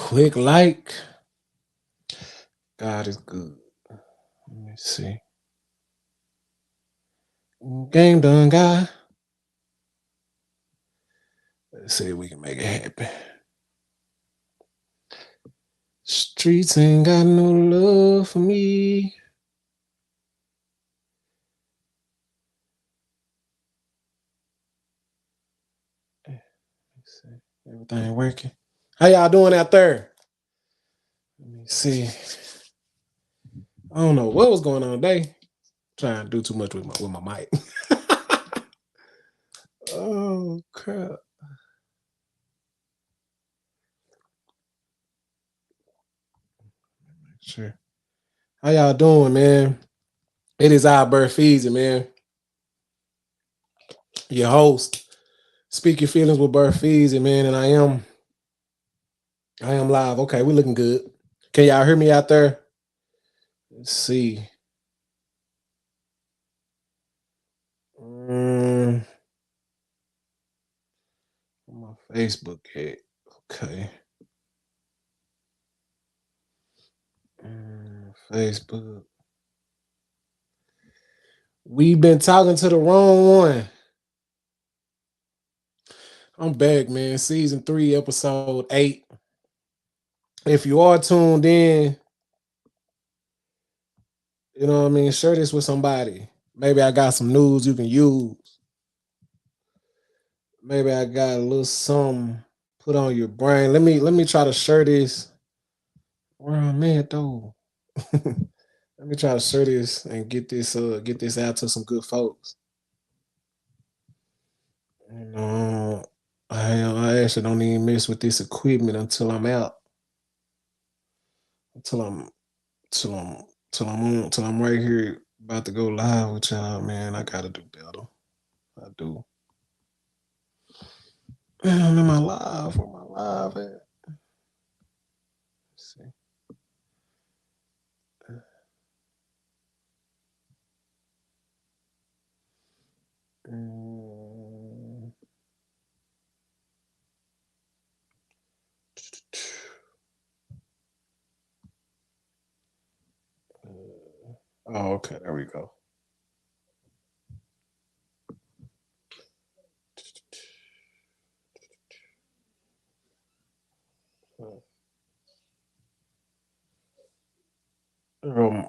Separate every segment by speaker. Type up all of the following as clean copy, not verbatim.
Speaker 1: quick like. God is good. Let me see. Game done, guy. Let's see if we can make it happen. Streets ain't got no love for me. Let's see. Everything working. How y'all doing out there? Let me see. I don't know what was going on today. Trying to do too much with my mic. Oh crap. Sure. How y'all doing, man? It is Albert Feezy, man. Your host. Speak your feelings with Bert Feezy, man, and I am live. Okay, we looking good. Can y'all hear me out there? Let's see. Mm, my Facebook hit. Okay. Facebook. We've been talking to the wrong one. I'm back, man. Season 3, episode 8. If you are tuned in, you know what I mean, share this with somebody. Maybe I got some news you can use. Maybe I got a little something put on your brain. Let me try to share this. Where I'm at though. Let me try to share this and get this out to some good folks. You know, I actually don't even mess with this equipment until I'm out. Until I'm till I'm till I'm right here about to go live with y'all, man. I gotta do better. I do. Man, I'm in my live. Where my live at? Let's see. Um, oh, okay. There we go.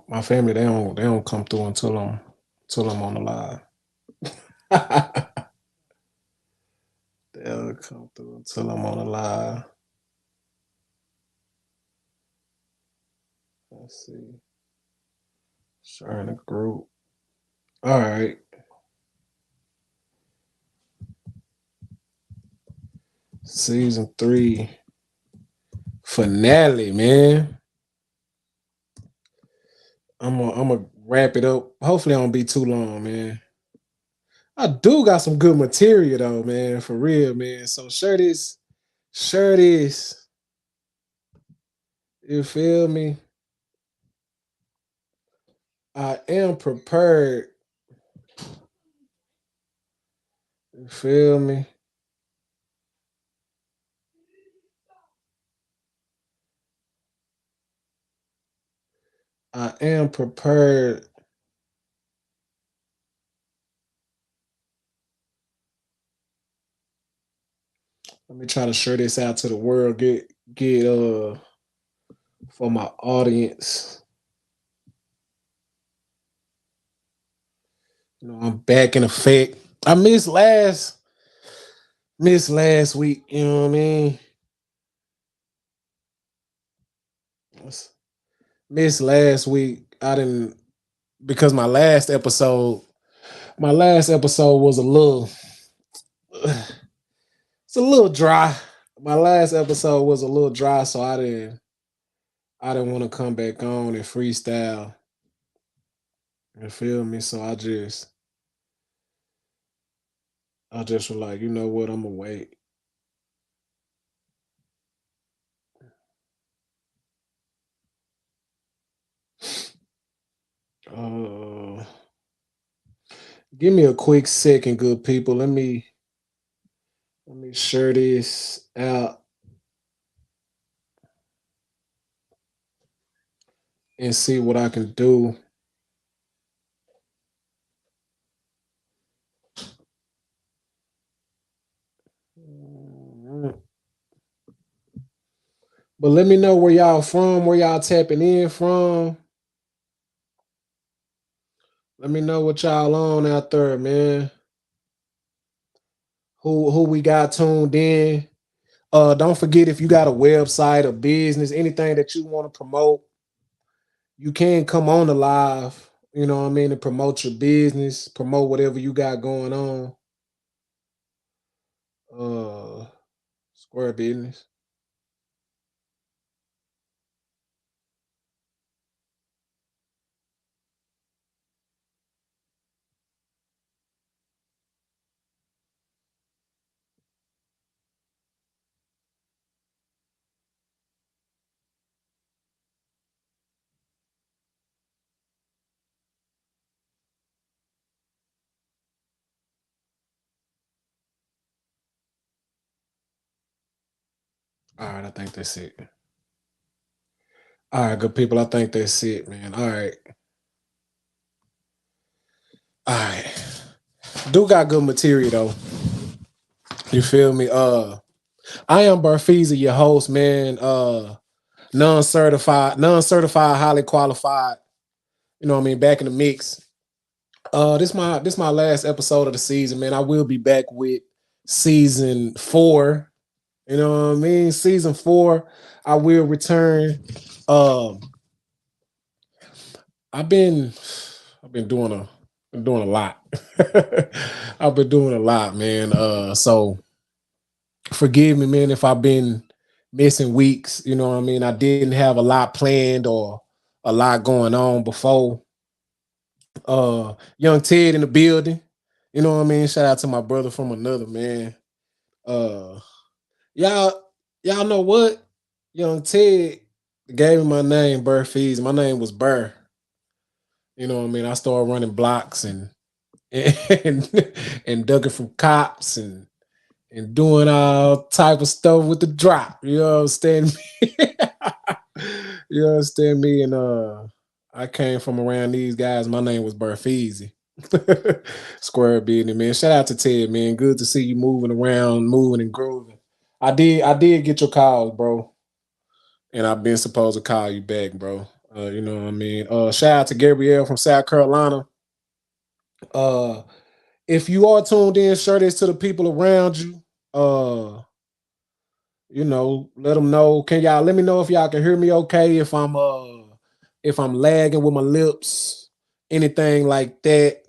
Speaker 1: My family they don't come through until I'm on the live. They'll come through until I'm on the live. Let's see. Sharing the group. All right. Season 3 finale, man. I'm gonna wrap it up. Hopefully, I don't be too long, man. I do got some good material though, man. For real, man. So share this. You feel me? I am prepared. You feel me? I am prepared. Let me try to share this out to the world. Get for my audience. You know, I'm back in effect. I missed last week. You know what I mean? Missed last week. I didn't because my last episode was a little it's a little dry. My last episode was a little dry, so I didn't want to come back on and freestyle. You feel me? So I just was like, you know what, I'm gonna wait. Uh give me a quick second, good people. Let me share this out. and see what I can do. Mm, But let me know where y'all from, where y'all tapping in from. Let me know what y'all on out there, man. Who we got tuned in. Don't forget if you got a website, a business, anything that you want to promote, you can come on the live, you know what I mean, to promote your business, promote whatever you got going on. Uh Square business. All right, I think that's it. All right, good people. I think that's it, man. All right. All right. Do got good material though. You feel me? I am Barfeezy, your host, man. Non-certified, highly qualified. You know what I mean? Back in the mix. This my last episode of the season, man. I will be back with season 4. You know what I mean? Season 4, I will return. Um, I've been I've been doing a lot. I've been doing a lot, man. So forgive me, man, if I've been missing weeks. You know what I mean? I didn't have a lot planned or a lot going on before. Young Ted in the building. You know what I mean? Shout out to my brother from another man. Uh y'all y'all know what? Young Ted gave me my name, Burr Fees. My name was Burr. You know what I mean? I started running blocks and and ducking from cops and doing all type of stuff with the drop. You understand me? You understand me? And I came from around these guys. My name was Burfeezy. Square business, man. Shout out to Ted, man. Good to see you moving around, moving and grooving. I did get your calls, bro. And I've been supposed to call you back, bro. You know what I mean? Shout out to Gabrielle from South Carolina. Uh if you are tuned in, share this to the people around you. Let them know. Can y'all let me know if y'all can hear me okay? If I'm lagging with my lips, anything like that.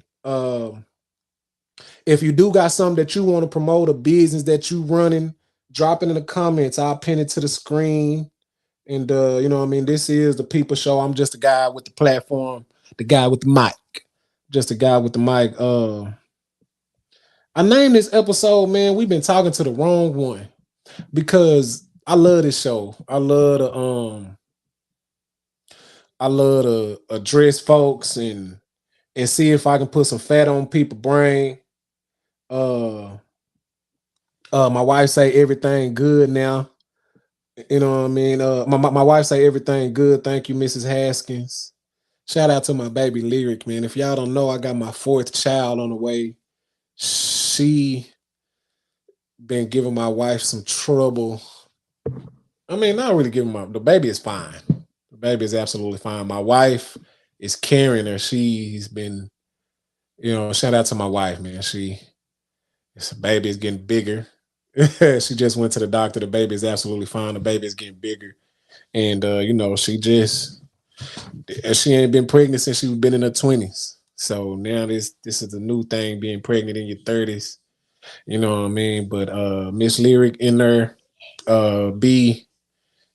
Speaker 1: If you do got something that you want to promote, a business that you running, drop it in the comments. I'll pin it to the screen. And you know what I mean? This is the people show. I'm just a guy with the platform, the guy with the mic. Just a guy with the mic. I named this episode, man. We've been talking to the wrong one because I love this show. I love to address folks and see if I can put some fat on people's brain. Uh my wife say everything good now. You know what I mean? My wife say everything good. Thank you, Mrs. Haskins. Shout out to my baby Lyric, man. If y'all don't know, I got my 4th child on the way. She been giving my wife some trouble. I mean, not really giving my the baby is fine. The baby is absolutely fine. My wife is carrying her. She's been, shout out to my wife, man. This baby is getting bigger. She just went to the doctor. The baby is absolutely fine. The baby is getting bigger. And she ain't been pregnant since she's been in her 20s. So now this is a new thing, being pregnant in your 30s. You know what I mean? But Miss Lyric in there, be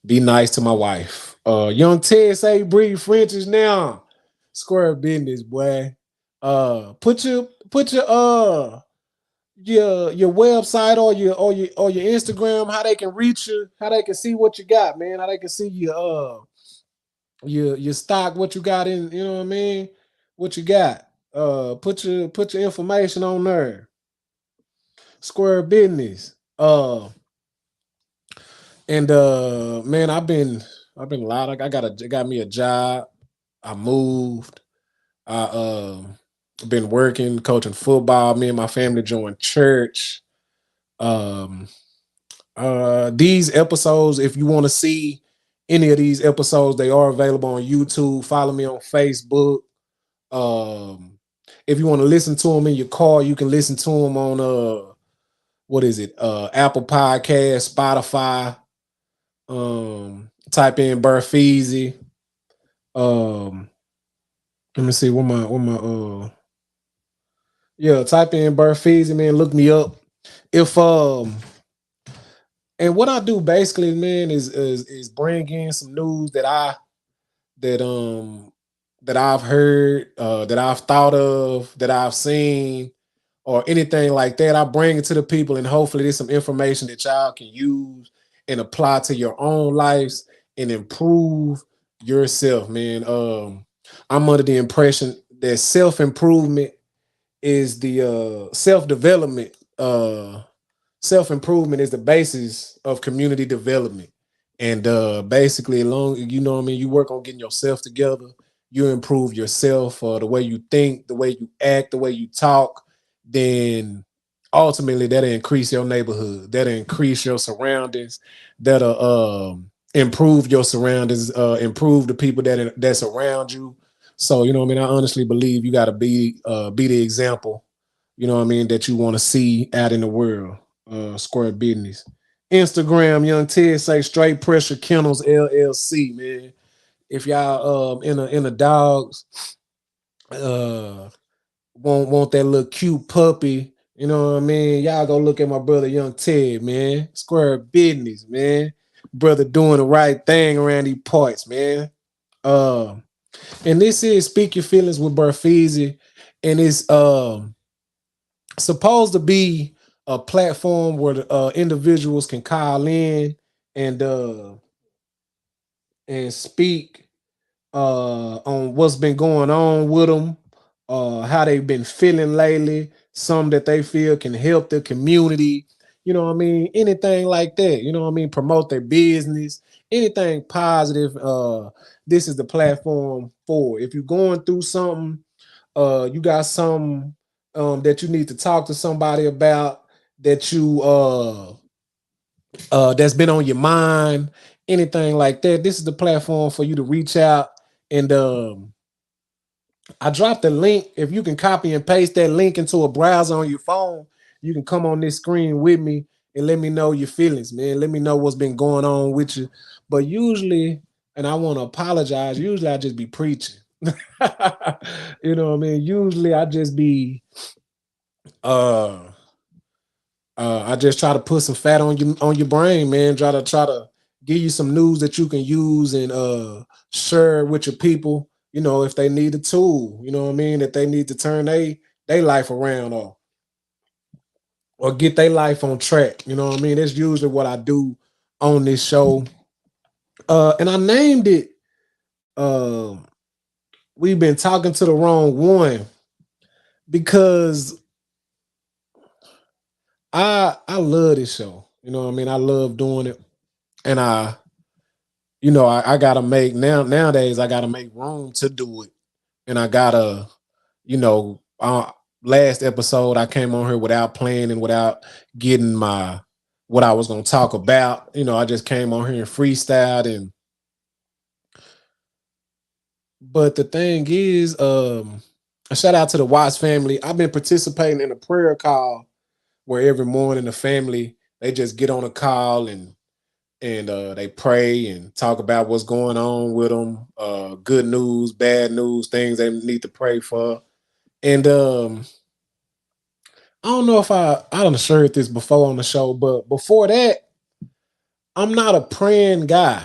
Speaker 1: nice to my wife. Young Ted say breed Frenchies now. Square business, boy. Put your website or your Instagram, how they can reach you, how they can see what you got, man, how they can see your stock, what you got in, you know what I mean? What you got. Put your information on there. Square business. And man, I've been a lot. I got me a job. I moved. I been working, coaching football. Me and my family joined church. Um, these episodes, if you want to see any of these episodes, they are available on YouTube. Follow me on Facebook. Um, if you want to listen to them in your car, you can listen to them on what is it? Apple Podcast, Spotify. Type in Burfeezy. Um, let me see what my yeah, type in Burfeezy, man. Look me up. If and what I do basically, man, is bring in some news that um that I've heard, that I've thought of, that I've seen, or anything like that. I bring it to the people, and hopefully there's some information that y'all can use and apply to your own lives and improve yourself, man. I'm under the impression that self-improvement is the self-development, self-improvement is the basis of community development. And basically, long you know what I mean, you work on getting yourself together, you improve yourself, the way you think, the way you act, the way you talk, then ultimately that'll increase your neighborhood, that'll increase your surroundings, that'll improve your surroundings, improve the people that's around you. So you know what I mean, I honestly believe you got to be the example, you know what I mean, that you want to see out in the world. Square business. Instagram, Young Ted say straight pressure kennels LLC, man. If y'all in a dogs uh want that little cute puppy, you know what I mean? Y'all go look at my brother Young Ted, man. Square business, man. Brother doing the right thing around these parts, man. Uh, and this is Speak Your Feelings with Burfeezy, and it's supposed to be a platform where individuals can call in and uh and speak on what's been going on with them, how they've been feeling lately, some that they feel can help the community, you know what I mean, anything like that, you know what I mean, promote their business, anything positive. This is the platform for. If you're going through something, you got some that you need to talk to somebody about, that you that's been on your mind, anything like that, this is the platform for you to reach out. And I dropped the link. If you can copy and paste that link into a browser on your phone, you can come on this screen with me and let me know your feelings, man. Let me know what's been going on with you. But usually, and I want to apologize, usually I just be preaching. You know what I mean? Usually I just be uh I just try to put some fat on your brain, man. Try to give you some news that you can use and share with your people. You know, if they need a tool, you know what I mean, that they need to turn they life around, or get their life on track. You know what I mean? That's usually what I do on this show. And I named it. Uh, we've been talking to the wrong one, because I love this show. You know what I mean? I love doing it, and I gotta make nowadays I gotta make room to do it. And I gotta, you know, last episode I came on here without planning, without getting my what I was gonna talk about. You know, I just came on here and freestyled. And but the thing is, a shout out to the Watts family. I've been participating in a prayer call where every morning the family, they just get on a call and they pray and talk about what's going on with them, good news, bad news, things they need to pray for. And I don't know if I done shared this before on the show, but before that, I'm not a praying guy.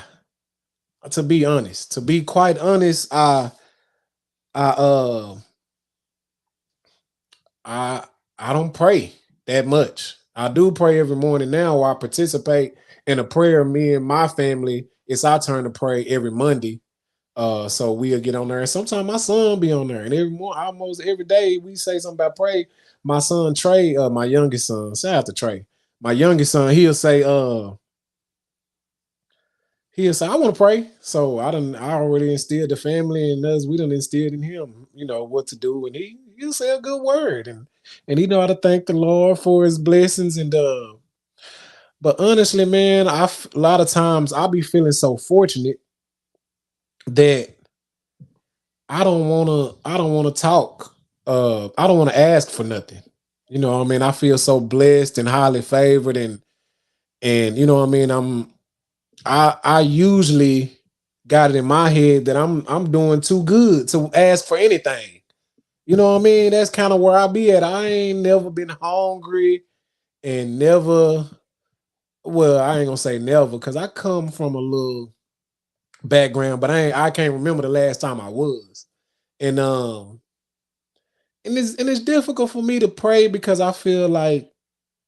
Speaker 1: To be honest, to be quite honest, I I I don't pray that much. I do pray every morning now, where I participate in a prayer. Me and my family, it's our turn to pray every Monday. So we'll get on there. And sometimes my son be on there. And almost every day we say something about pray. My son Trey, my youngest son, shout out to Trey. My youngest son, he'll say, I want to pray. So I already instilled the family and us, we done instilled in him, what to do. And he'll say a good word and he know how to thank the Lord for his blessings. And but honestly, man, a lot of times I'll be feeling so fortunate that I don't wanna talk. I don't want to ask for nothing. What I mean? I feel so blessed and highly favored and what I mean, I usually got it in my head that I'm doing too good to ask for anything. You know what I mean? That's kind of where I be at. I ain't never been hungry and never, well, I ain't gonna say never because I come from a little background, but I can't remember the last time I was. And it's difficult for me to pray because I feel like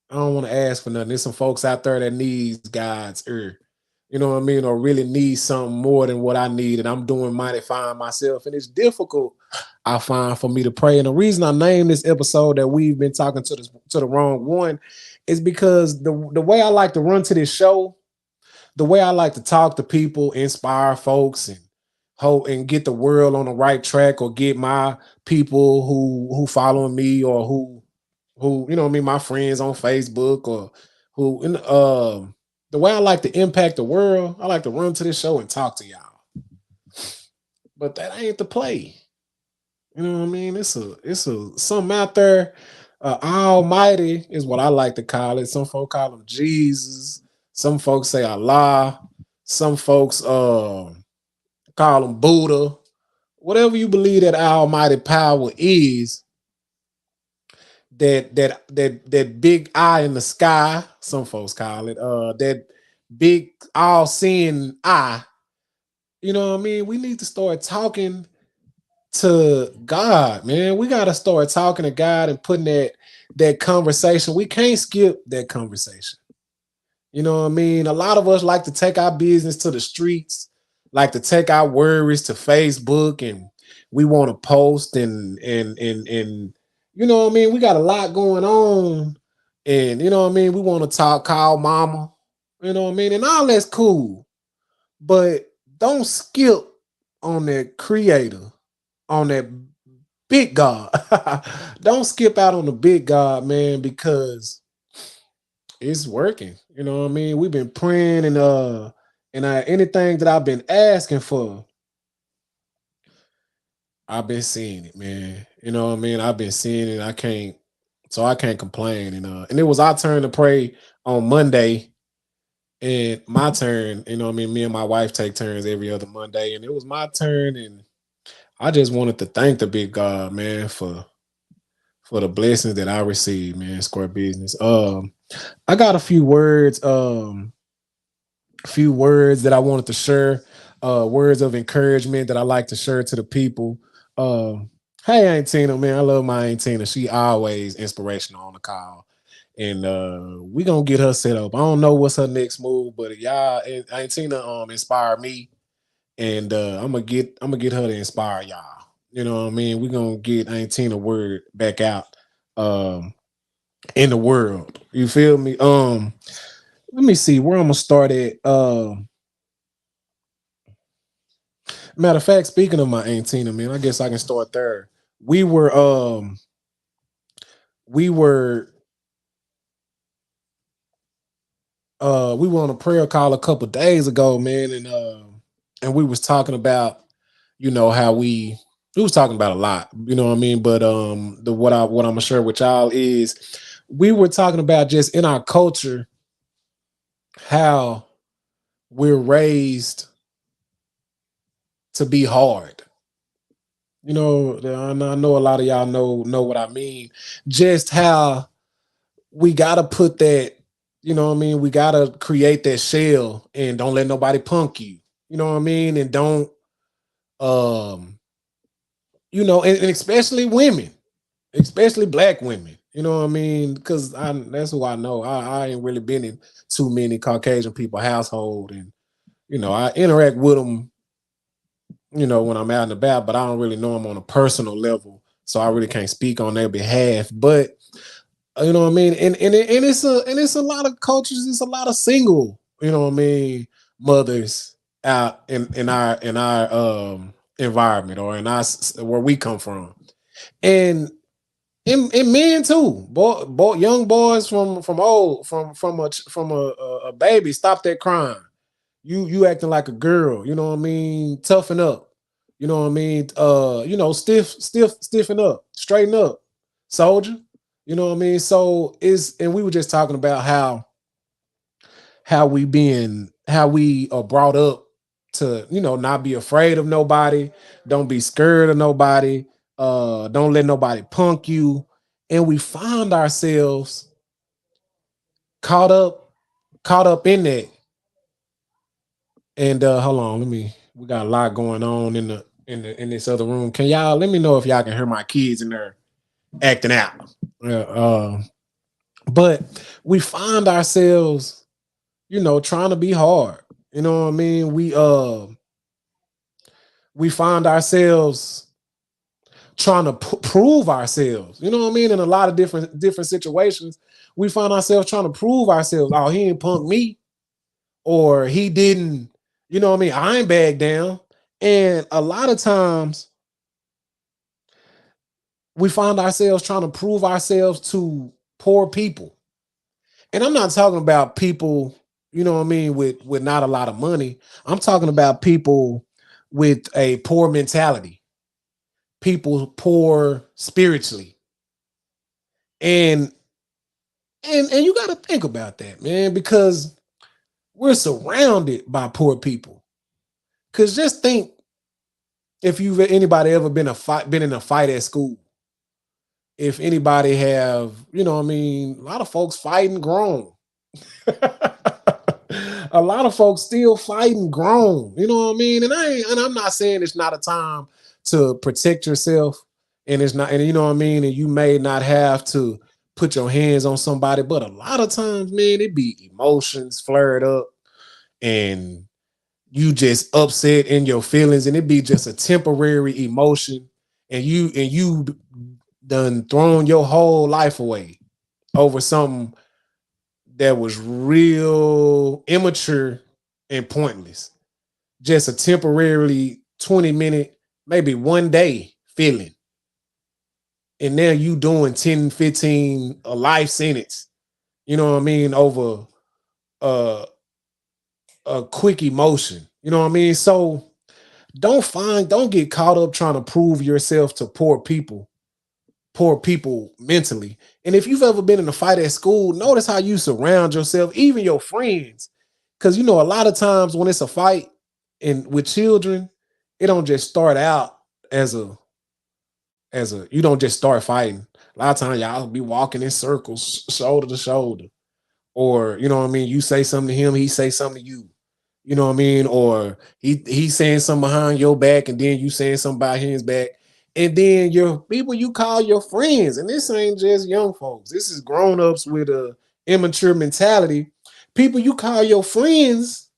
Speaker 1: I don't want to ask for nothing. There's some folks out there that needs God's ear. You know what I mean? Or really need something more than what I need. And I'm doing mighty fine myself. And it's difficult, I find, for me to pray. And the reason I named this episode that we've been talking to the wrong one is because the way I like to run to this show, the way I like to talk to people, inspire folks and hope and get the world on the right track or get my people who follow me or who what I mean, my friends on Facebook or who the way I like to impact the world, I like to run to this show and talk to y'all. But that ain't the play. You know what I mean? It's a something out there. Almighty is what I like to call it. Some folks call him Jesus. Some folks say Allah. Some folks call him Buddha. Whatever you believe that almighty power is, that big eye in the sky, some folks call it, that big all-seeing eye. You know what I mean? We need to start talking to God, man. We gotta start talking to God and putting that conversation. We can't skip that conversation. You know what I mean? A lot of us like to take our business to the streets, like to take our worries to Facebook, and we want to post and you know what I mean? We got a lot going on, and you know what I mean? We want to call mama, you know what I mean? And all that's cool, but don't skip on that creator, on that big God. Don't skip out on the big God, man, because it's working. You know what I mean? We've been praying and anything that I've been asking for, I've been seeing it, man. You know what I mean? I've been seeing it. I can't complain. And it was our turn to pray on Monday. And my turn, you know what I mean? Me and my wife take turns every other Monday. And it was my turn. And I just wanted to thank the big God, man, for the blessings that I received, man, Square Business. I got a few words that I wanted to share, words of encouragement that I like to share to the people. Hey, Aunt Tina, man, I love my Aunt Tina. She always inspirational on the call, and we gonna get her set up. I don't know what's her next move, but y'all, Aunt Tina, inspired me, and I'm gonna get her to inspire y'all. You know what I mean? We're gonna get Aunt Tina word back out um in the world. You feel me? Let me see where I'm gonna start at. Matter of fact, speaking of my Aunt Tina, man, I guess I can start there. We were we were we were on a prayer call a couple days ago, man, and we was talking about, how we was talking about a lot, you know what I mean? But the what I'm gonna share with y'all is we were talking about just in our culture how we're raised to be hard. And I know a lot of y'all know what I mean. Just how we gotta put that, you know what I mean? We gotta create that shell and don't let nobody punk you. You know what I mean? And don't um, and especially women, especially black women. You know what I mean? Because that's who I know. I ain't really been in too many Caucasian people household, and I interact with them, when I'm out and about, but I don't really know them on a personal level, so I really can't speak on their behalf. But you know what I mean, and it's a lot of cultures. It's a lot of single, you know what I mean, mothers out in our environment or in our where we come from, and and men too, young boys from old from a baby. Stop that crying. You acting like a girl. You know what I mean? Toughen up. You know what I mean? Stiffen up, straighten up, soldier. You know what I mean? So is and we were just talking about how we are brought up to not be afraid of nobody, don't be scared of nobody, don't let nobody punk you, and we find ourselves caught up caught up in that. And hold on, let me. We got a lot going on in this other room. Can y'all let me know if y'all can hear my kids in there acting out? But we find ourselves, trying to be hard. You know what I mean? We find ourselves trying to prove ourselves. You know what I mean? In a lot of different situations, we find ourselves trying to prove ourselves. Oh, he didn't punk me, or he didn't. You know what I mean? I ain't back down. And a lot of times, we find ourselves trying to prove ourselves to poor people. And I'm not talking about people, you know what I mean, with not a lot of money. I'm talking about people with a poor mentality, people poor spiritually. And and you got to think about that, man, because we're surrounded by poor people. Cuz just think, if you've anybody ever been in a fight at school, if anybody have, I mean, a lot of folks fighting grown. A lot of folks still fighting grown. You know what I mean? And I'm not saying it's not a time to protect yourself, and it's not, and you know what I mean, and you may not have to put your hands on somebody, but a lot of times, man, it be emotions flared up, and you just upset in your feelings, and it be just a temporary emotion, and you done thrown your whole life away over something that was real immature and pointless. Just a temporarily 20-minute, maybe one day feeling. And now you doing 10, 15, a life sentence, you know what I mean, over a, a quick emotion. You know what I mean? So don't get caught up trying to prove yourself to poor people mentally. And if you've ever been in a fight at school, notice how you surround yourself, even your friends. Because a lot of times when it's a fight and with children, it don't just start out as a you don't just start fighting. A lot of times y'all be walking in circles, shoulder to shoulder. Or, you know what I mean, you say something to him, he say something to you. You know what I mean? Or he's saying something behind your back, and then you saying something behind his back. And then your people you call your friends. And this ain't just young folks. This is grown-ups with a immature mentality. People you call your friends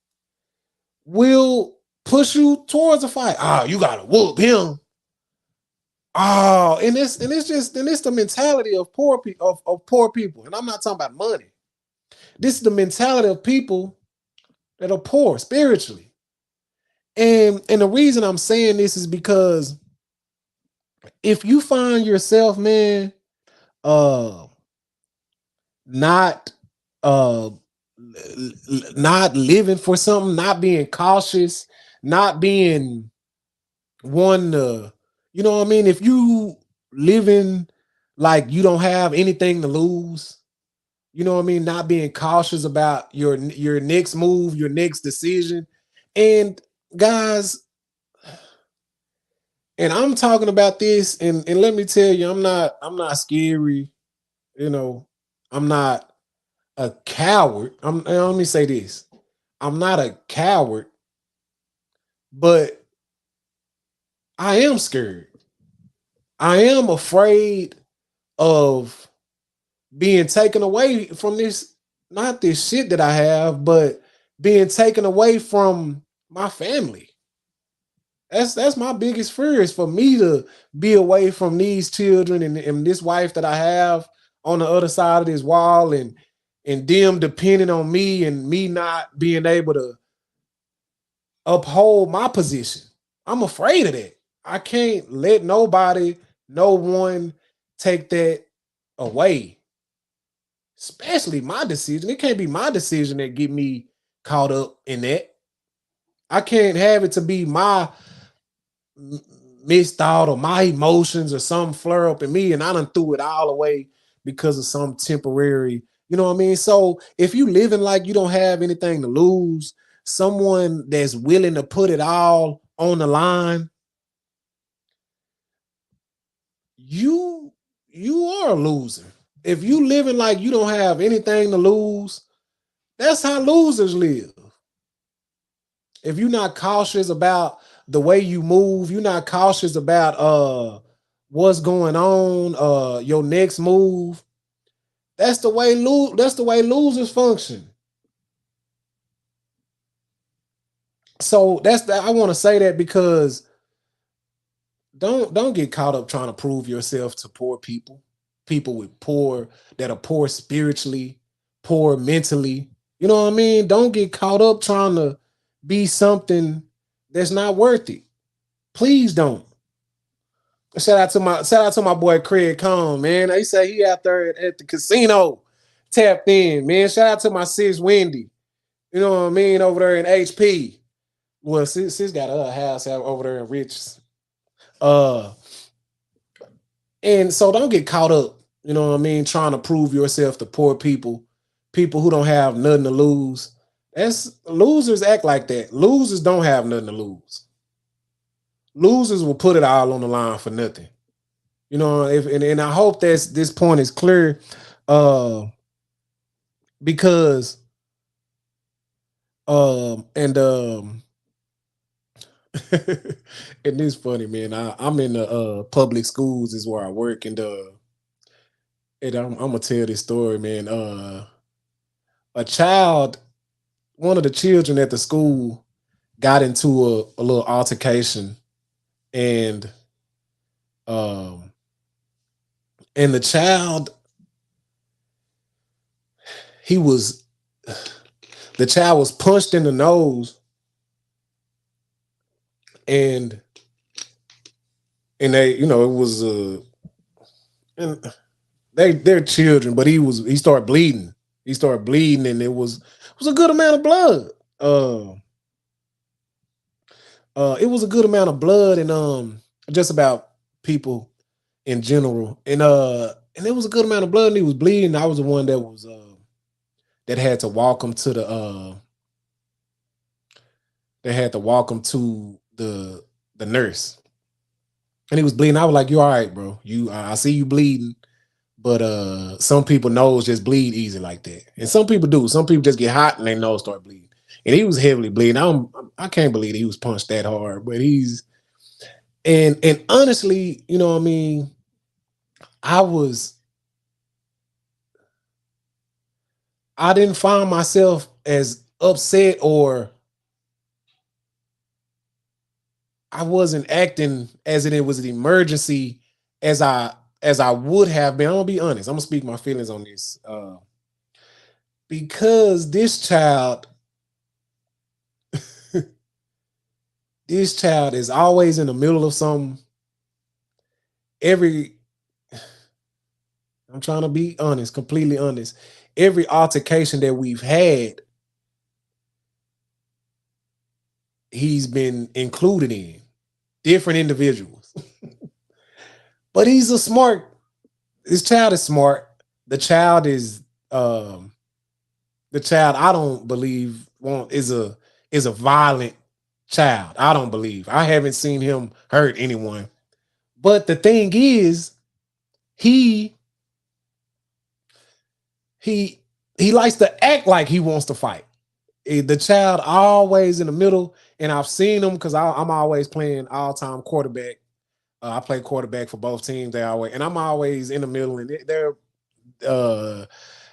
Speaker 1: will push you towards a fight. Oh, you gotta whoop him. Oh, and it's the mentality of poor people of poor people. And I'm not talking about money. This is the mentality of people that are poor spiritually. And the reason I'm saying this is because if you find yourself, man, uh not uh not living for something, not being cautious, not being one to, you know what I mean? If you living like you don't have anything to lose, you know what I mean, not being cautious about your next move, your next decision. And guys, and I'm talking about this, and let me tell you, I'm not scary, you know, I'm not a coward. Let me say this. I'm not a coward, but I am scared. I am afraid of being taken away from this, not this shit that I have, but being taken away from my family. That's my biggest fear, is for me to be away from these children, and this wife that I have on the other side of this wall, and them depending on me, and me not being able to uphold my position. I'm afraid of that. I can't let nobody, no one take that away, especially my decision. It can't be my decision that get me caught up in that. I can't have it to be my misthought or my emotions or some flare up in me and I done threw it all away because of some temporary, you know what I mean? So if you living like you don't have anything to lose, someone that's willing to put it all on the line, you you are a loser. If you living like you don't have anything to lose, that's how losers live. If you're not cautious about the way you move, you're not cautious about what's going on, your next move. That's the way losers function. So I want to say that because don't get caught up trying to prove yourself to poor people, people with poor that are poor spiritually, poor mentally. You know what I mean? Don't get caught up trying to be something that's not worth it. Please don't. Shout out to my boy Craig Cohn, man. He say he out there at the casino tapped in, man. Shout out to my sis Wendy. You know what I mean? Over there in HP. Well, sis got a house out over there in Riches. Uh and so don't get caught up, you know what I mean, trying to prove yourself to poor people, people who don't have nothing to lose. That's losers act like that. Losers don't have nothing to lose. Losers will put it all on the line for nothing. You know, if and I hope that's this point is clear, uh, because and and it's funny, man. I'm in the public schools is where I work, and I'm gonna tell this story, man. A child, one of the children at the school, got into a little altercation, and um, and the child, he was the child was punched in the nose, and they, you know, it was and they're children, but he started bleeding. He started bleeding, and it was a good amount of blood. It was a good amount of blood, and just about people in general, and it was a good amount of blood, and he was bleeding. I was the one that had to walk him to the they had to walk him to the nurse, and he was bleeding. I was like, "You all right, bro? I see you bleeding." But some people nose just bleed easy like that, and some people do. Some people just get hot and their nose start bleeding. And he was heavily bleeding. I can't believe he was punched that hard. But he's and honestly, you know what I mean. I was I didn't find myself as upset, or I wasn't acting as if it was an emergency as I would have been. I'm gonna be honest. I'm gonna speak my feelings on this because this child is always in the middle of some every I'm trying to be honest, completely honest. Every altercation that we've had, he's been included in different individuals. But he's a smart, this child is smart. The child is the child I don't believe want is a violent child. I don't believe. I haven't seen him hurt anyone. But the thing is, he he he likes to act like he wants to fight. The child always in the middle, and I've seen him because I'm always playing all time quarterback. I play quarterback for both teams. They always, and I'm always in the middle, and uh,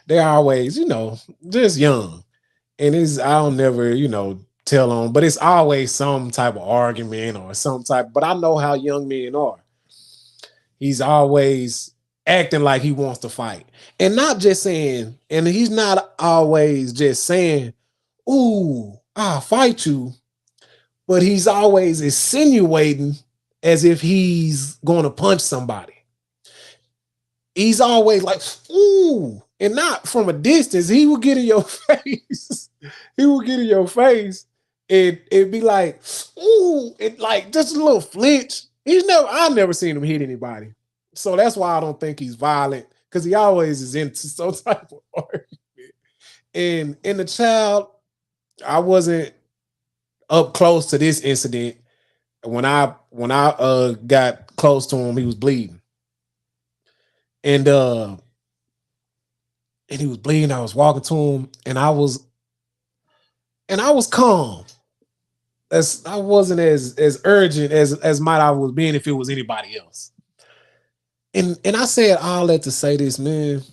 Speaker 1: they're always, you know, just young, and it's I don't never, you know, tell on, but it's always some type of argument or some type. But I know how young men are. He's always acting like he wants to fight, and not just saying, and he's not always just saying, "Ooh, I'll fight you." but he's always insinuating as if he's going to punch somebody. He's always like, ooh, and not from a distance. He will get in your face. He will get in your face and it'd be like, ooh, it like just a little flinch. I've never seen him hit anybody. So that's why I don't think he's violent, because he always is into some type of argument. And in the child, I wasn't up close to this incident. When I got close to him, he was bleeding. And and he was bleeding. I was walking to him, and I was calm. As I wasn't as urgent as might I was being if it was anybody else. And I said all that to say this, man.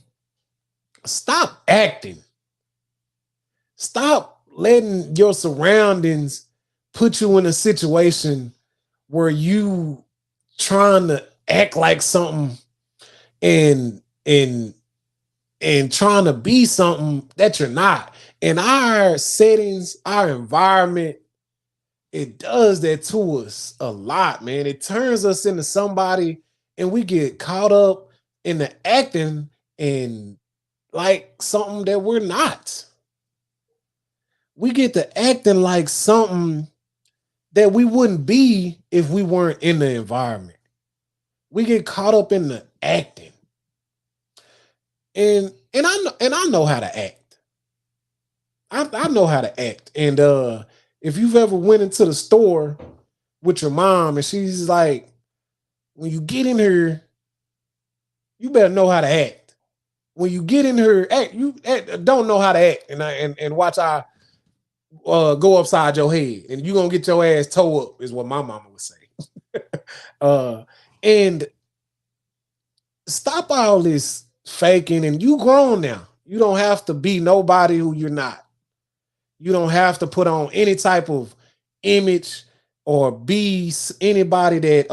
Speaker 1: Stop acting. Stop letting your surroundings put you in a situation where you trying to act like something and and and trying to be something that you're not. In our settings, our environment, it does that to us a lot, man. It turns us into somebody, and we get caught up in the acting and like something that we're not. We get to acting like something that we wouldn't be if we weren't in the environment. We get caught up in the acting. And I know how to act. I know how to act. And if you've ever went into the store with your mom and she's like, when you get in here, you better know how to act. When you get in here, don't know how to act, and watch I go upside your head, and you gonna get your ass toe up, is what my mama would say. uh, and stop all this faking, and you grown now. You don't have to be nobody who you're not. You don't have to put on any type of image or be anybody that.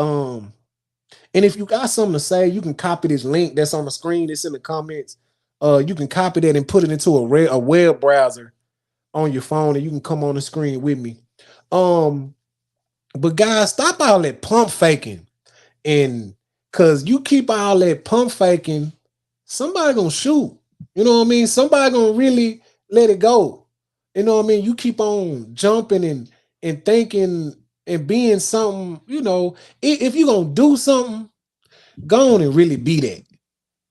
Speaker 1: And if you got something to say, you can copy this link that's on the screen. It's in the comments. You can copy that and put it into a web browser on your phone, and you can come on the screen with me. Um, but guys, stop all that pump faking, and because you keep all that pump faking, somebody gonna shoot. You know what I mean? Somebody gonna really let it go. You know what I mean? You keep on jumping and thinking and being something. If you gonna do something, go on and really be that.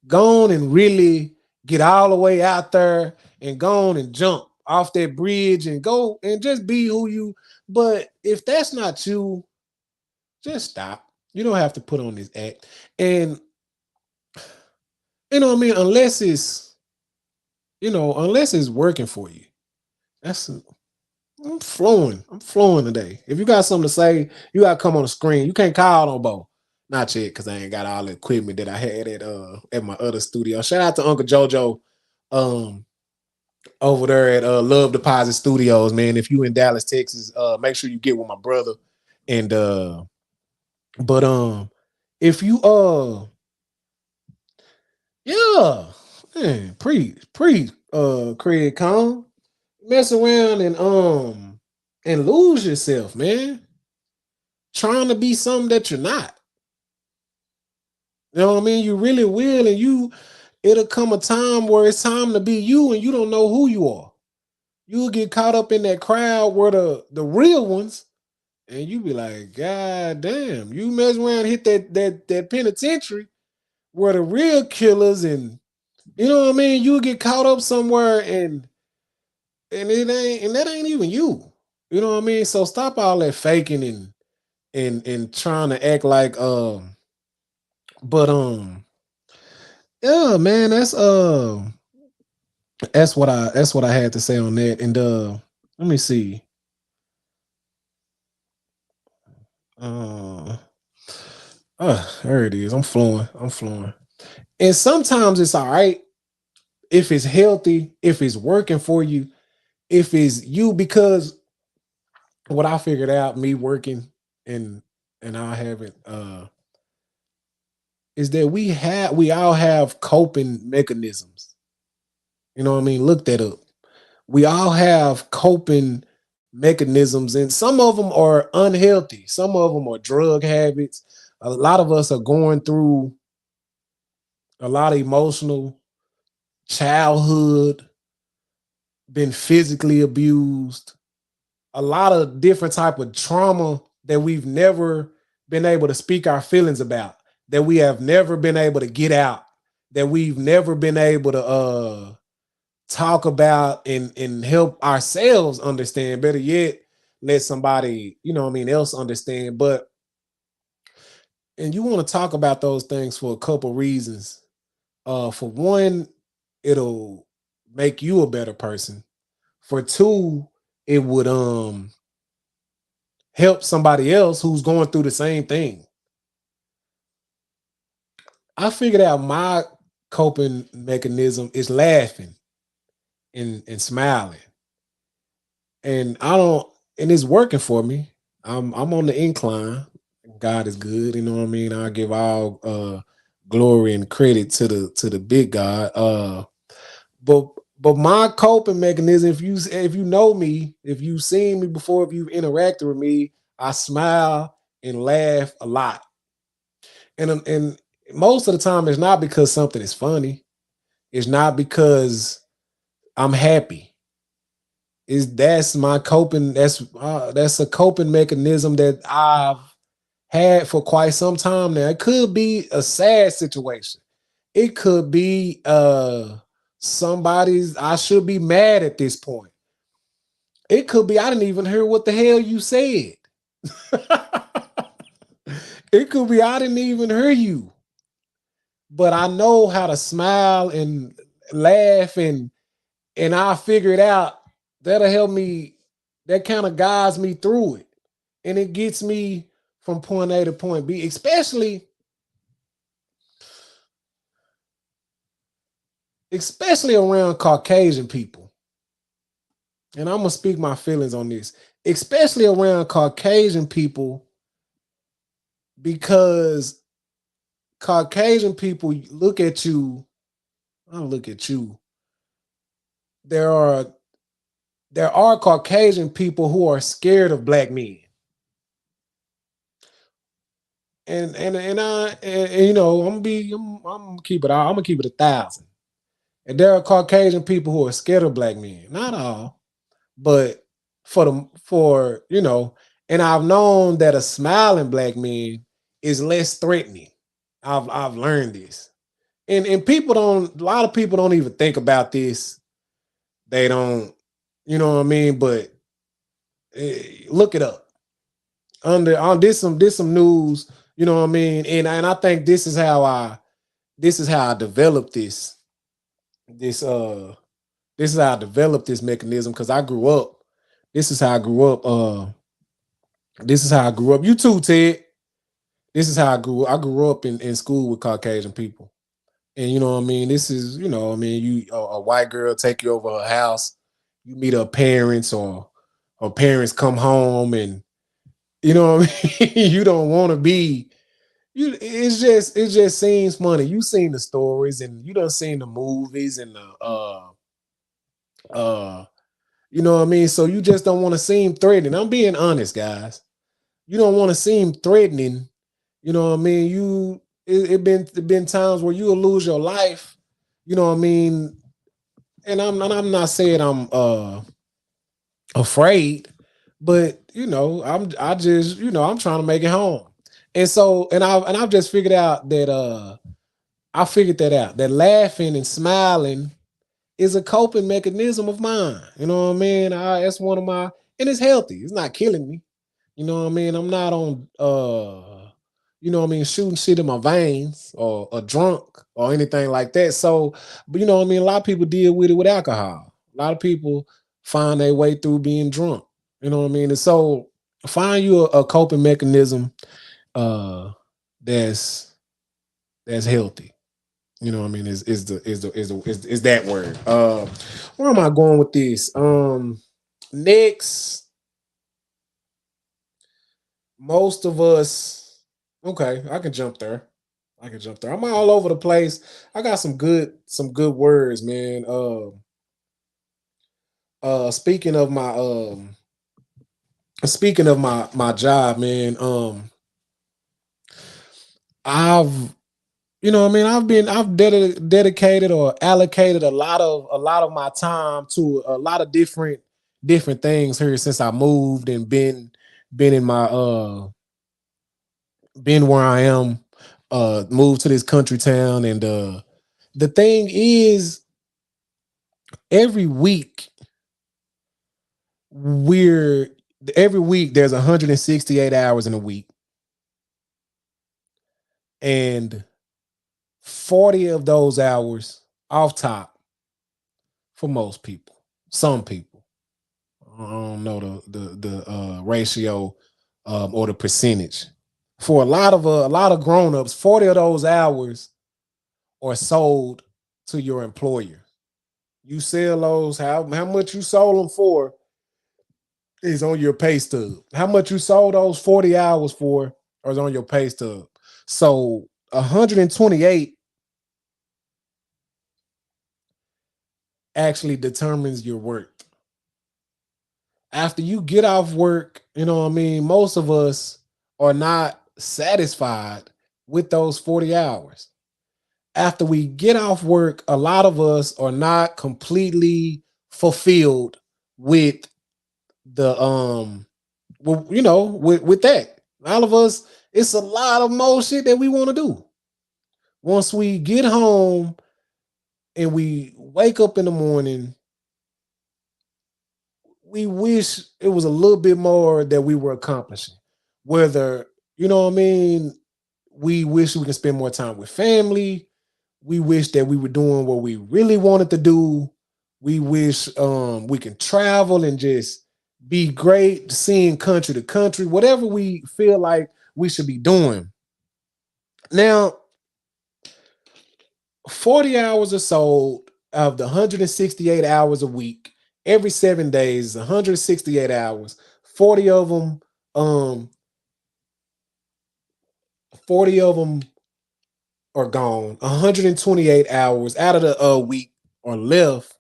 Speaker 1: Go on and really get all the way out there and go on and jump off that bridge and go and just be who you. But if that's not you, just stop. You don't have to put on this act. And you know what I mean? Unless it's working for you. That's I'm flowing. I'm flowing today. If you got something to say, you gotta come on the screen. You can't call no Bo. Not yet, because I ain't got all the equipment that I had at my other studio. Shout out to Uncle Jojo um over there at Love Deposit Studios, man. If you in Dallas, Texas, make sure you get with my brother. And but if you yeah, man, Craig Kong, mess around and lose yourself, man. Trying to be something that you're not. You know what I mean? You really will, and it'll come a time where it's time to be you, and you don't know who you are. You'll get caught up in that crowd where the real ones, and you be like, God damn, you mess around and hit that penitentiary where the real killers, and you know what I mean? You'll get caught up somewhere, and that ain't even you. You know what I mean? So stop all that faking and trying to act like but yeah, man, that's what I had to say on that. And let me see. Uh there it is. I'm flowing. I'm flowing. And sometimes it's all right if it's healthy, if it's working for you, if it's you, because what I figured out, me working and I haven't is that we all have coping mechanisms. You know what I mean? Look that up. We all have coping mechanisms, and some of them are unhealthy. Some of them are drug habits. A lot of us are going through a lot of emotional childhood, been physically abused, a lot of different type of trauma that we've never been able to speak our feelings about, that we have never been able to get out, that we've never been able to talk about and help ourselves understand. Better yet, let somebody, else understand. But and you want to talk about those things for a couple reasons. For one, it'll make you a better person. For two, it would help somebody else who's going through the same thing. I figured out my coping mechanism is laughing and smiling. And I don't and it's working for me. I'm on the incline. God is good, you know what I mean? I give all glory and credit to the big God. But but my coping mechanism, if you know me, if you've seen me before, if you've interacted with me, I smile and laugh a lot. And most of the time it's not because something is funny. It's not because I'm happy. Is that's my coping, that's a coping mechanism that I've had for quite some time now. It could be a sad situation. It could be somebody's I should be mad at this point. It could be I didn't even hear what the hell you said. It could be I didn't even hear you. But I know how to smile and laugh and I figure it out. That'll help me. That kind of guides me through it. And it gets me from point A to point B, especially around Caucasian people. And I'm gonna speak my feelings on this, especially around Caucasian people, because Caucasian people look at you. I look at you. There are there are Caucasian people who are scared of black men, and I'm gonna keep it. I'm gonna keep it 1,000. And there are Caucasian people who are scared of black men. Not all, but and I've known that a smiling black man is less threatening. I've learned this, and people don't. A lot of people don't even think about this. They don't, you know what I mean. But look it up. Under on this some news. You know what I mean. And I think this is how I developed this uh this is how I developed this mechanism because I grew up. This is how I grew up. This is how I grew up. You too, Ted. This is how I grew. I grew up in school with Caucasian people, and you know what I mean. This is you a white girl take you over her house. You meet her parents, or her parents come home, and you know what I mean. You don't want to be. You. It just seems funny. You seen the stories, and you done seen the movies and the uh you know what I mean. So you just don't want to seem threatening. I'm being honest, guys. You don't want to seem threatening. You know what I mean? It been times where you'll lose your life. You know what I mean? And I'm not saying I'm afraid, but I just I'm trying to make it home. And so I've just figured out that I figured that out. That laughing and smiling is a coping mechanism of mine. You know what I mean? That's one of my and it's healthy. It's not killing me. You know what I mean? I'm not on shooting shit in my veins or drunk or anything like that. So, but you know what I mean? A lot of people deal with it with alcohol. A lot of people find their way through being drunk. You know what I mean? And so find you a coping mechanism uh that's healthy. You know what I mean? Is that word. Where am I going with this? Next, most of us, okay, I can jump there. I can jump there. I'm all over the place. I got some good words, man. Speaking of my speaking of my job, man, I've I've dedicated or allocated a lot of my time to a lot of different things here since I moved and been in my been where I am, moved to this country town. And the thing is, every week we're every week there's 168 hours in a week, and 40 of those hours off top for most people. Some people, I don't know the ratio, or the percentage. For a lot of grown-ups, 40 of those hours are sold to your employer. You sell those, how much you sold them for is on your pay stub. How much you sold those 40 hours for is on your pay stub. So 128 actually determines your worth. After you get off work, most of us are not satisfied with those 40 hours. After we get off work, a lot of us are not completely fulfilled with the well, with that. All of us, it's a lot of more shit that we want to do. Once we get home and we wake up in the morning, we wish it was a little bit more that we were accomplishing. Whether, we wish we could spend more time with family. We wish that we were doing what we really wanted to do. We wish we can travel and just be great, seeing country to country, whatever we feel like we should be doing. Now, 40 hours or so of the 168 hours a week, every 7 days, 168 hours, 40 of them, um, 40 of them are gone. 128 hours out of the week are left.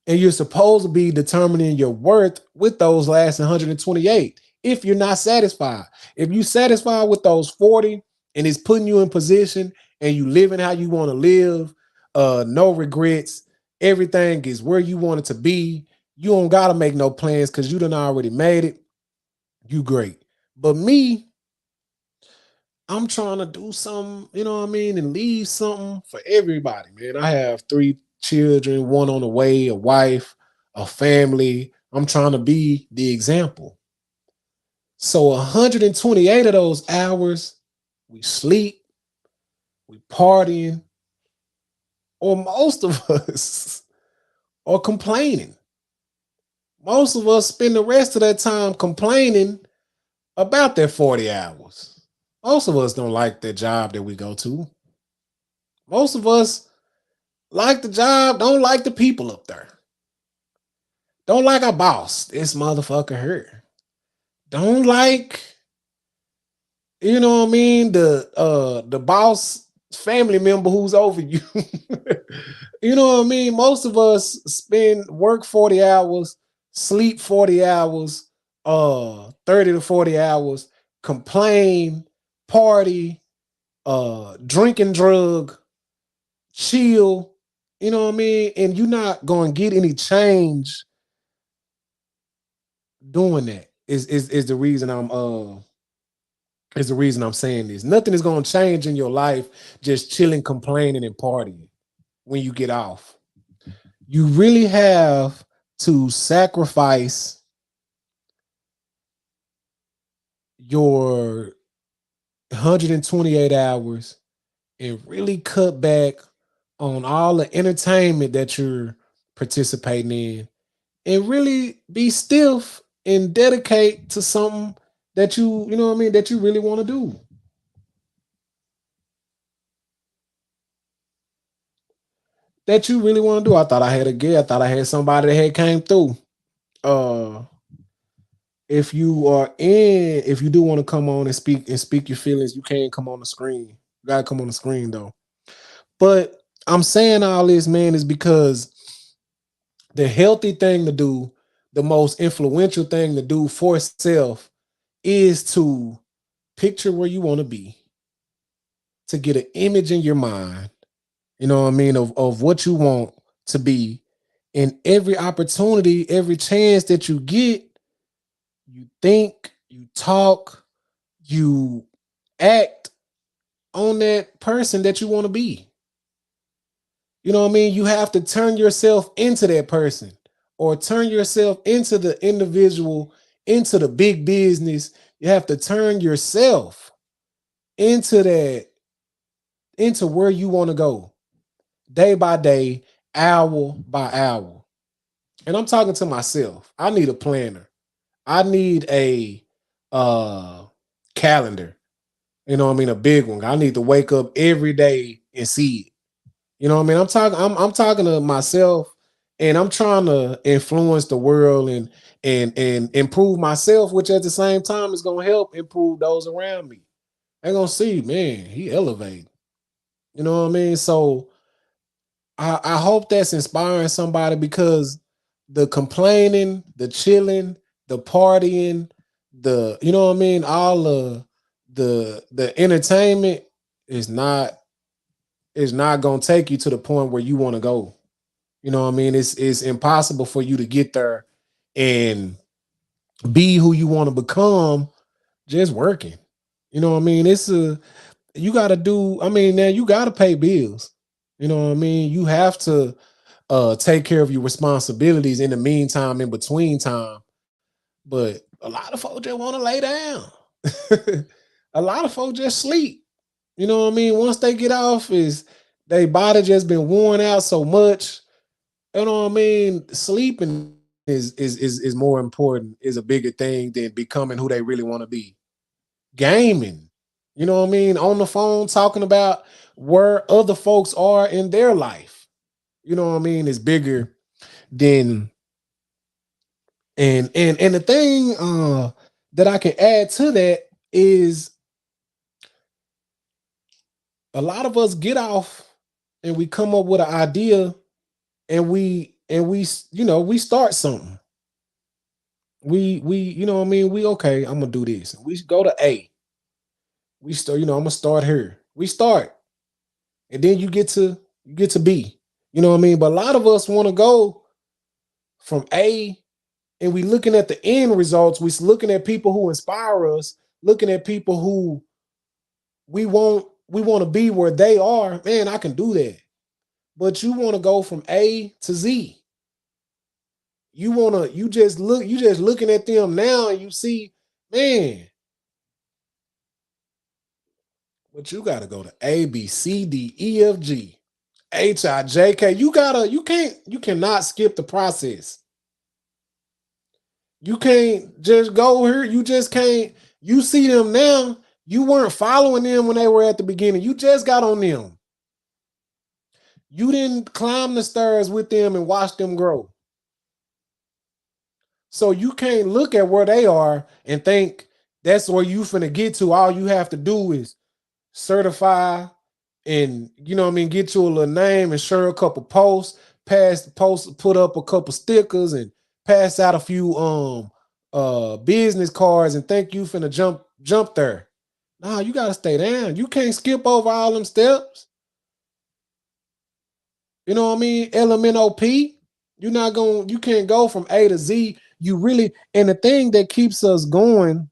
Speaker 1: And you're supposed to be determining your worth with those last 128. If you're not satisfied, if you satisfied with those 40 and it's putting you in position and you living how you want to live, no regrets, everything is where you want it to be. You don't gotta make no plans because you done already made it. You great. But me, I'm trying to do something, and leave something for everybody, man. I have three children, one on the way, a wife, a family. I'm trying to be the example. So 128 of those hours, we sleep, we partying, or most of us are complaining. Most of us spend the rest of that time complaining about that 40 hours. Most of us don't like the job that we go to. Most of us like the job, don't like the people up there. Don't like our boss, this motherfucker here. Don't like, the boss family member who's over you. You know what I mean? Most of us spend work 40 hours, sleep 40 hours, 30 to 40 hours, complain, party, drink and drug, chill, and you're not going to get any change doing that. Is the reason I'm saying this. Nothing is going to change in your life just chilling, complaining, and partying when you get off. You really have to sacrifice your 128 hours and really cut back on all the entertainment that you're participating in, and really be stiff and dedicate to something that that you really want to do. That you really want to do. I thought I had a guy. I thought I had somebody that had came through. Uh if you do want to come on and speak your feelings, you can come on the screen. You gotta come on the screen though. But I'm saying all this, man, is because the healthy thing to do the most influential thing to do for self is to picture where you want to be, to get an image in your mind, you know what I mean, of what you want to be. And every opportunity, every chance that you get, you think, you talk, you act on that person that you want to be. You know what I mean? You have to turn yourself into that person or turn yourself into the individual, into the big business. You have to turn yourself into that, into where you want to go day by day, hour by hour. And I'm talking to myself. I need a planner. I need a uh calendar. You know what I mean? A big one. I need to wake up every day and see it. You know what I mean? I'm talking to myself, and I'm trying to influence the world and improve myself, which at the same time is gonna help improve those around me. They're gonna see, man, he elevated. You know what I mean? So I hope that's inspiring somebody, because the complaining, the chilling, the partying, the, you know what I mean, all the entertainment is not, is not gonna take you to the point where you want to go. You know what I mean? It's impossible for you to get there and be who you want to become just working. You know what I mean? It's a, you got to do. I mean, now you got to pay bills. You know what I mean? You have to take care of your responsibilities in the meantime, in between time. But a lot of folks just want to lay down. A lot of folks just sleep. You know what I mean? Once they get off, is their body just been worn out so much. You know what I mean? Sleeping is more important, is a bigger thing than becoming who they really want to be. Gaming, you know what I mean? On the phone talking about where other folks are in their life. You know what I mean? Is bigger than, and the thing that I can add to that is, a lot of us get off and we come up with an idea, and we you know, we start something. We you know what I mean, we, okay, I'm gonna do this. We go to A. We start, you know, I'm gonna start here. We start, and then you get to B. You know what I mean? But a lot of us want to go from A, and we looking at the end results. We looking at people who inspire us, looking at people who we want to be where they are. Man, I can do that. But you want to go from A to Z. You just looking at them now, and you see, man, but you gotta go to A, B, C, D, E, F, G, H, I, J, K. You cannot skip the process. You can't just go here. You just can't. You see them now. You weren't following them when they were at the beginning. You just got on them. You didn't climb the stairs with them and watch them grow. So you can't look at where they are and think that's where you finna get to. All you have to do is certify, and, you know what I mean, get you a little name and share a couple posts, pass the post, put up a couple stickers, and pass out a few business cards, and think you finna jump there. Nah, you gotta stay down. You can't skip over all them steps. You know what I mean? LMNOP. You can't go from A to Z. You really, and the thing that keeps us going,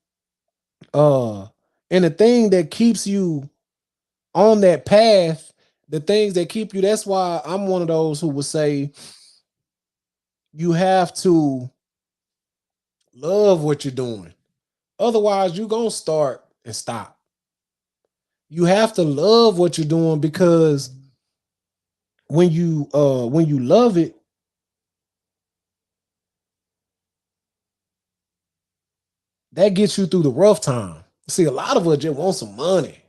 Speaker 1: uh, and the thing that keeps you on that path, the things that keep you, that's why I'm one of those who would say you have to love what you're doing. Otherwise, you're gonna start and stop. You have to love what you're doing, because when you love it, that gets you through the rough time. See, a lot of us just want some money.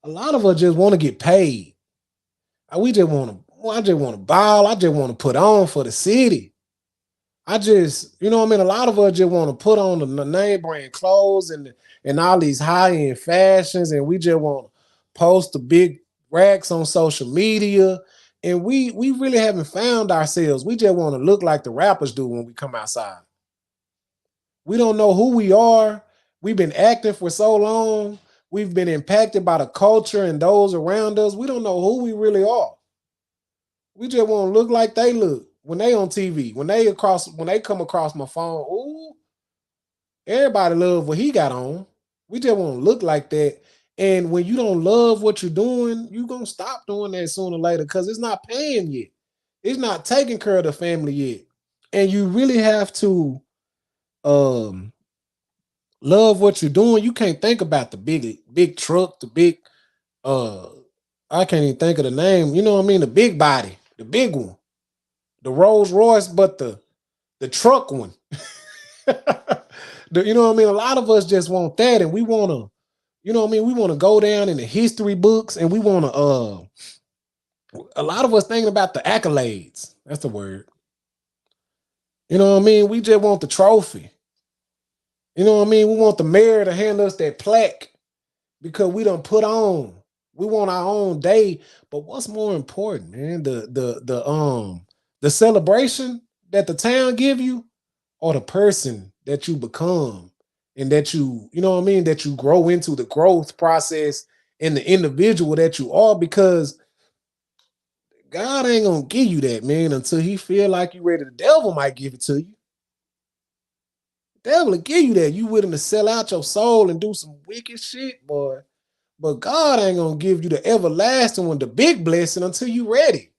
Speaker 1: A lot of us just want to get paid. We just want to, I just want to ball. I just want to put on for the city. I just, you know what I mean? A lot of us just want to put on the name brand clothes and all these high end fashions, and we just want to post the big racks on social media, And we really haven't found ourselves. We just want to look like the rappers do when we come outside. We don't know who we are. We've been acting for so long. We've been impacted by the culture and those around us. We don't know who we really are. We just want to look like they look when they on TV. When they come across my phone, ooh, everybody love what he got on. We just want to look like that. And when you don't love what you're doing, you're gonna stop doing that sooner or later because it's not paying yet. It's not taking care of the family yet. And you really have to um love what you're doing. You can't think about the big truck, the big uh I can't even think of the name. You know what I mean? The big body, the big one, the Rolls Royce, but the truck one. You know what I mean? A lot of us just want that, and we want to, you know what I mean? We want to go down in the history books, and we want to. A lot of us thinking about the accolades. That's the word. You know what I mean? We just want the trophy. You know what I mean? We want the mayor to hand us that plaque because we don't put on. We want our own day. But what's more important, man? The celebration that the town give you, or the person that you become, and that you know what I mean, that you grow into, the growth process and the individual that you are, because God ain't gonna give you that, man, until he feel like you ready. The devil might give it to you. The devil will give you that. You willing to sell out your soul and do some wicked shit, boy. But God ain't gonna give you the everlasting one, the big blessing, until you ready.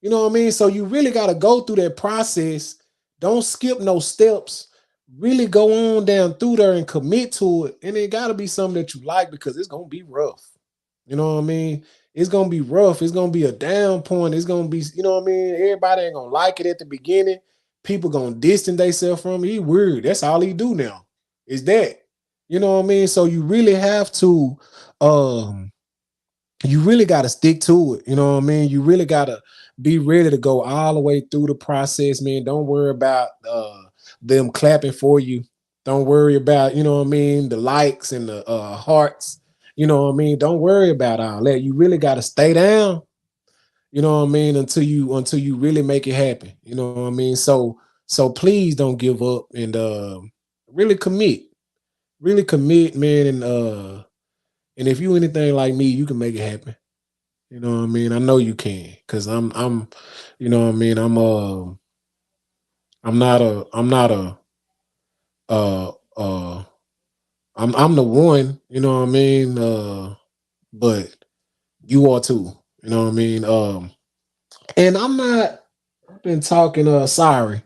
Speaker 1: You know what I mean? So you really got to go through that process. Don't skip no steps. Really go on down through there and commit to it. And it got to be something that you like, because it's going to be rough. You know what I mean? It's going to be rough. It's going to be a down point. It's going to be, you know what I mean? Everybody ain't going to like it at the beginning. People going to distance themselves from it. He weird. That's all he do now. Is that. You know what I mean? So you really have to um you really got to stick to it. You know what I mean? You really got to be ready to go all the way through the process, man. Don't worry about them clapping for you. Don't worry about, you know what I mean, the likes and the hearts. You know what I mean? Don't worry about all that. You really got to stay down, you know what I mean, until you really make it happen. You know what I mean? So please don't give up, and really commit. Really commit, man, and if you anything like me, you can make it happen. You know what I mean? I know you can, because you know what I mean. I'm not a, uh, uh, I'm the one. You know what I mean? But you are too. You know what I mean? And I'm not. I've been talking. Sorry.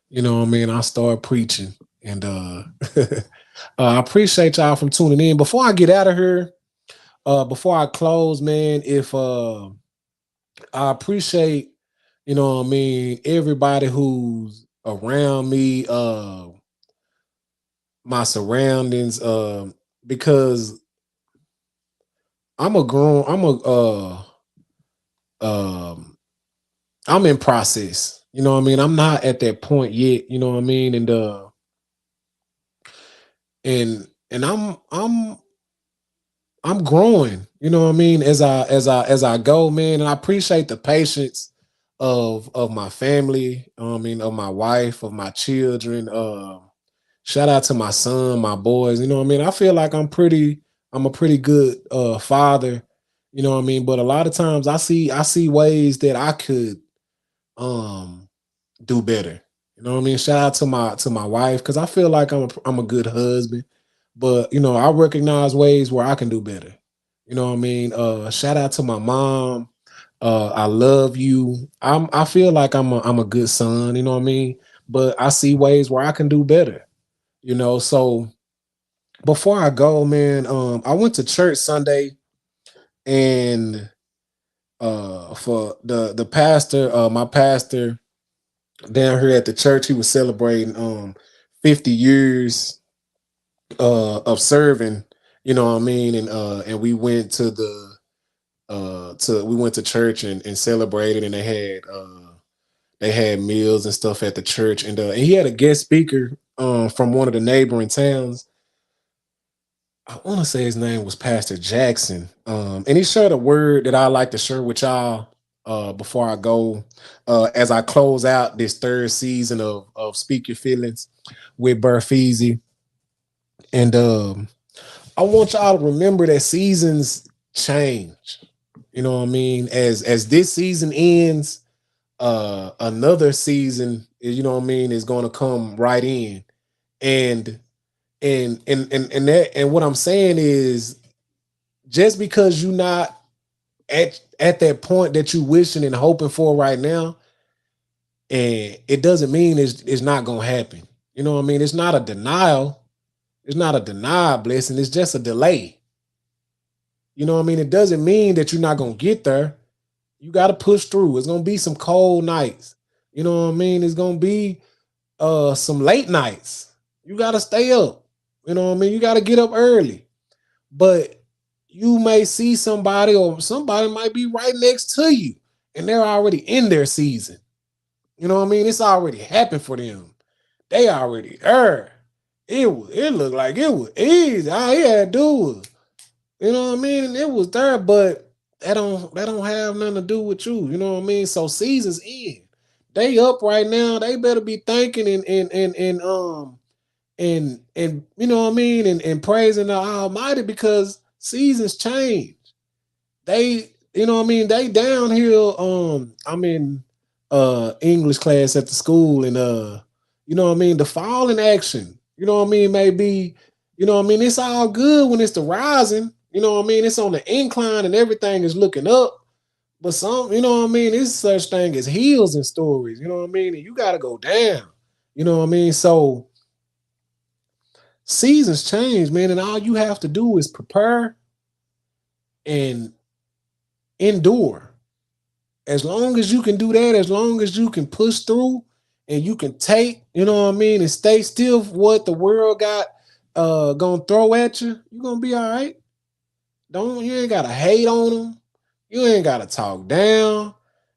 Speaker 1: You know what I mean? I start preaching, and I appreciate y'all from tuning in. Before I get out of here, before I close, man, if I appreciate, you know what I mean, everybody who's around me, my surroundings, because I'm a um I'm in process. You know what I mean? I'm not at that point yet, you know what I mean? And I'm growing, you know what I mean, as I go, man. And I appreciate the patience of my family, I mean, of my wife, of my children. Shout out to my son, my boys. You know what I mean? I feel like I'm a pretty good father, you know what I mean? But a lot of times I see ways that I could um do better. You know what I mean? Shout out to my wife, because I feel like I'm a good husband. But you know, I recognize ways where I can do better. You know what I mean? Shout out to my mom. I love you. I feel like I'm a good son, you know what I mean? But I see ways where I can do better, you know. So before I go, man, I went to church Sunday, and for the pastor, my pastor down here at the church, he was celebrating 50 years of serving, you know what I mean, and we went to the we went to church and celebrated, and they had meals and stuff at the church, and he had a guest speaker from one of the neighboring towns. I want to say his name was Pastor Jackson. And he shared a word that I like to share with y'all. before I go, as I close out this third season of Speak Your Feelings with Burfeezy. And I want y'all to remember that seasons change. You know what I mean? As this season ends, another season, you know what I mean, is gonna come right in. And and what I'm saying is, just because you're not at that point that you wishing and hoping for right now, and it doesn't mean it's not gonna happen. You know what I mean? It's not a denial. It's not a denied blessing. It's just a delay. You know what I mean? It doesn't mean that you're not gonna get there. You got to push through. It's gonna be some cold nights. You know what I mean? It's gonna be some late nights. You got to stay up. You know what I mean? You got to get up early. But you may see somebody, or somebody might be right next to you, and they're already in their season. You know what I mean? It's already happened for them. They already there. It looked like it was easy. All he had to do was, you know what I mean? And it was there, but that don't have nothing to do with you. You know what I mean? So seasons end. They up right now. They better be thanking and you know what I mean, and praising the Almighty, because seasons change. They, you know what I mean, they downhill. I'm in English class at the school, and you know what I mean, the fall in action, you know what I mean, maybe, you know what I mean, it's all good when it's the rising, you know what I mean, it's on the incline and everything is looking up. But some, you know what I mean, it's such thing as hills and stories, you know what I mean, and you gotta go down, you know what I mean. So seasons change, man, and all you have to do is prepare and endure. As long as you can do that, as long as you can push through and you can take, you know what I mean, and stay still for what the world got gonna throw at you, you're gonna be all right. Don't, you ain't gotta hate on them. You ain't gotta talk down.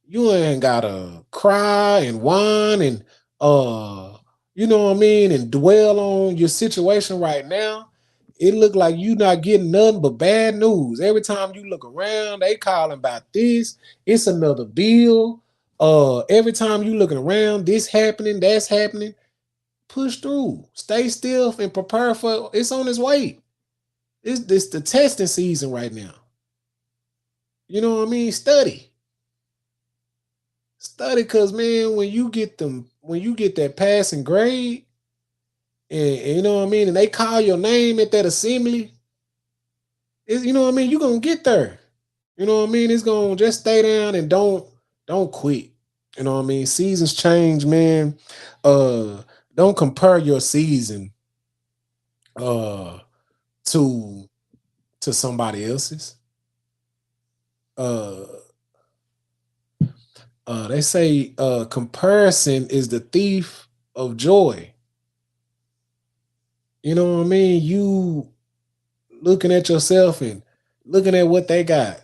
Speaker 1: You ain't gotta cry and whine and you know what I mean, and dwell on your situation right now. It look like you not getting nothing but bad news. Every time you look around, they calling about this. It's another bill. Every time you looking around, this happening, that's happening. Push through. Stay still and prepare for it's on its way. It's this the testing season right now. You know what I mean? Study. Study, cause man, when you get that passing grade, and you know what I mean, and they call your name at that assembly, you know what I mean, you gonna get there. You know what I mean? It's gonna just stay down and don't quit. You know what I mean? Seasons change, man. Uh don't compare your season uh to somebody else's. Uh they say comparison is the thief of joy. You know what I mean? You looking at yourself and looking at what they got.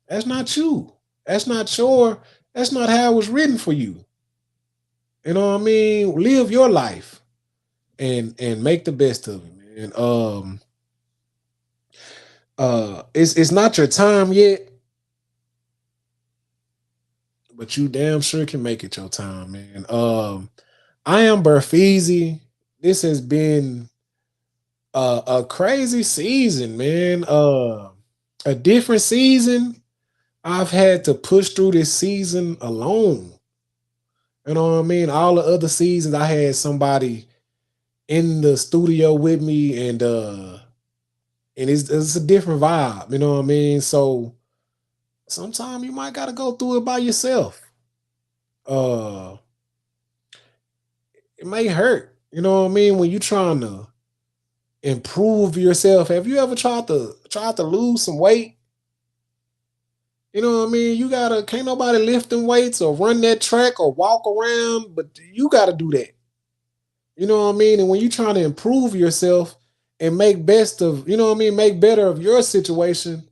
Speaker 1: That's not you. That's not your, that's not how it was written for you. You know what I mean? Live your life and make the best of it, man. It's not your time yet, but you damn sure can make it your time, man. I am Burfeezy. This has been a crazy season, man. A different season. I've had to push through this season alone. You know what I mean? All the other seasons, I had somebody in the studio with me, and it's a different vibe. You know what I mean? So sometimes you might got to go through it by yourself. Uh, it may hurt. You know what I mean? When you trying to improve yourself. Have you ever tried to lose some weight? You know what I mean? You gotta, can't nobody lift them weights or run that track or walk around, but you gotta do that. You know what I mean? And when you're trying to improve yourself and make best of, you know what I mean, make better of your situation,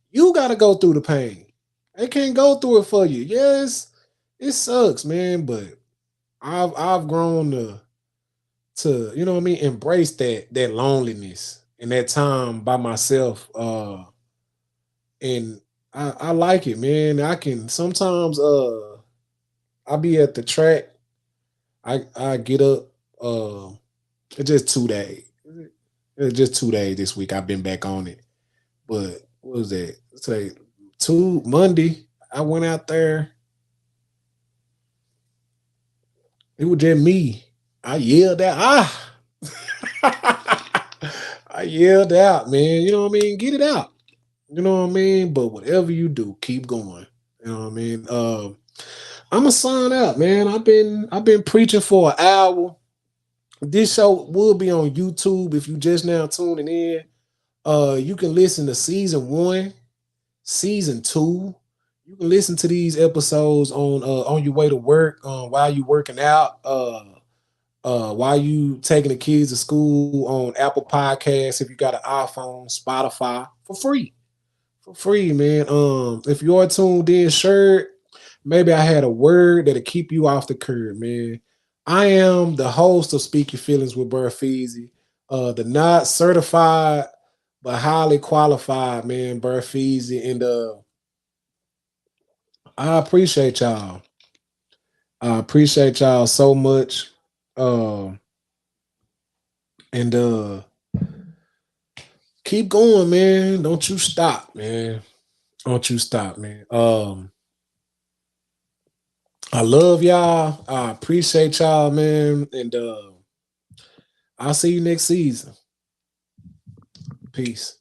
Speaker 1: you gotta go through the pain. They can't go through it for you. Yes, it sucks, man, but I've grown to, you know what I mean, embrace that loneliness and that time by myself. And I like it, man. I can sometimes I be at the track. I get up. It's just 2 days. It's just 2 days this week. I've been back on it. But what was that? Say two Monday. I went out there. It was just me. I yelled out. I yelled out, man. You know what I mean? Get it out. You know what I mean? But whatever you do, keep going. You know what I mean? I'm gonna sign out, man. I've been preaching for an hour. This show will be on YouTube if you just now tuning in. You can listen to season 1, season 2. You can listen to these episodes on your way to work, while you working out, while you taking the kids to school on Apple Podcasts if you got an iPhone, Spotify for free. For free, man. If you're tuned in, sure, maybe I had a word that'll keep you off the curb, man. I am the host of Speak Your Feelings with Burfeezy, the not certified but highly qualified man, Burfeezy, and I appreciate y'all. I appreciate y'all so much. Um, and keep going, man. Don't you stop, man. Don't you stop, man. I love y'all. I appreciate y'all, man. And I'll see you next season. Peace.